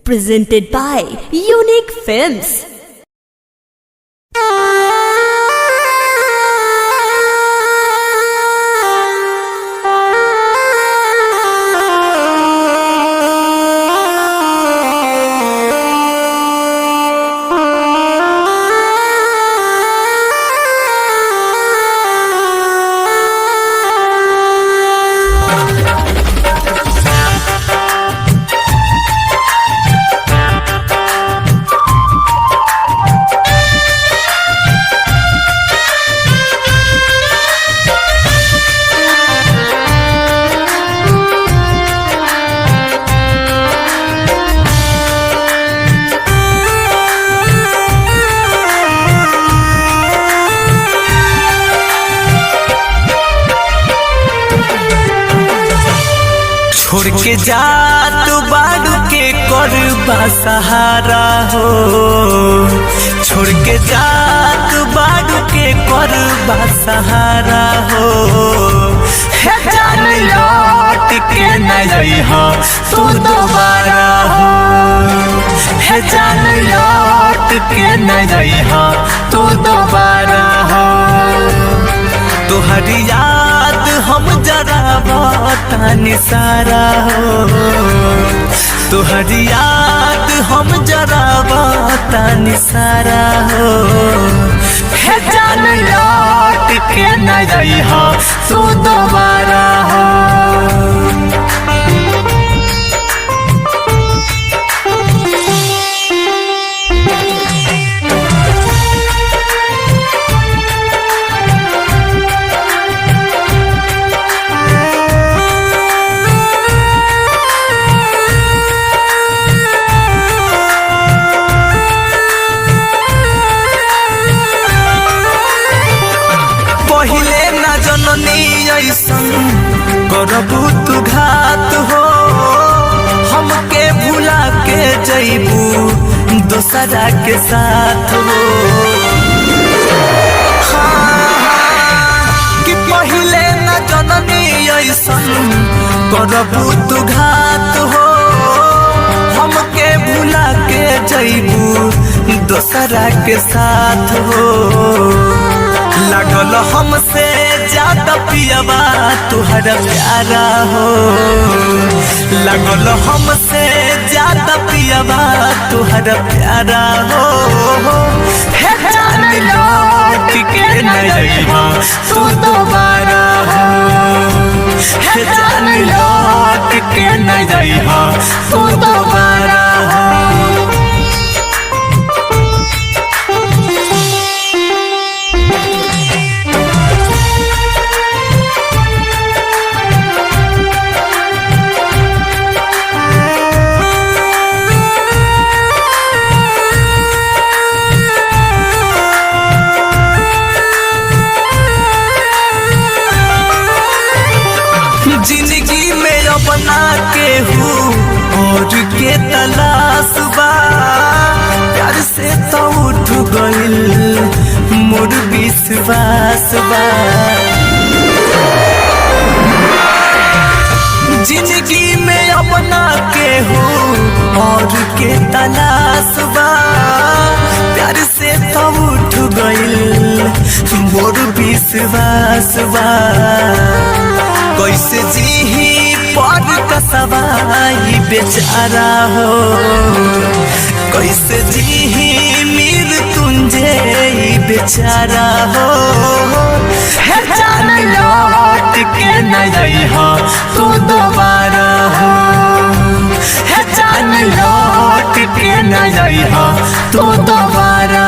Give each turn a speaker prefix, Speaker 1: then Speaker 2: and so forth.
Speaker 1: Presented by Unique Films.
Speaker 2: छोड़ के जात बाड़ू के करबा सहारा हो। छोड़ के जात बाड़ू के करबा सहारा हो। हे जान लौट के न जइहा तू दोबारा हो। हे जान लौट के न जइहा तू दोबारा हो। तुहरी याद हम जरा बतानी सारा हो। तुहरी याद हम जरा बतानी सारा हो। हे जान लौट के न जइहा तू दोबारा हो। पहिले न जननी ऐसन करबू तू घात हो। हमके भुला के जइबू दोसरा के साथ हो। कि पहिले न जननी ऐसन करबू तू घात हो। हमके भुला के जइबू दोसरा के साथ हो। लगल हमसे ज्यादा पियबा तुहरा प्यारा हो। लगल हमसे ज्यादा पियबा तुहरा प्यारा हो। हे जान लौट के न जइहा तू दोबारा हो। हे जान लौट के न जइहा तू दोबारा हो। जिंदगी में अपना के हूँ और के तलाश बा। प्यार से तो उठ गइल मोर विश्वास बा। जिंदगी में अपना के हूँ और के तलाश बा। प्यार से तो उठ गइल मोर विश्वास बा। कैसे जीही पर कसवाई बेचारा हो। कैसे जीही मृत्युंजय बेचारा हो। हे जान लौट के न जइहा तू दोबारा हो। हे जान लौट के न जइहा तू दोबारा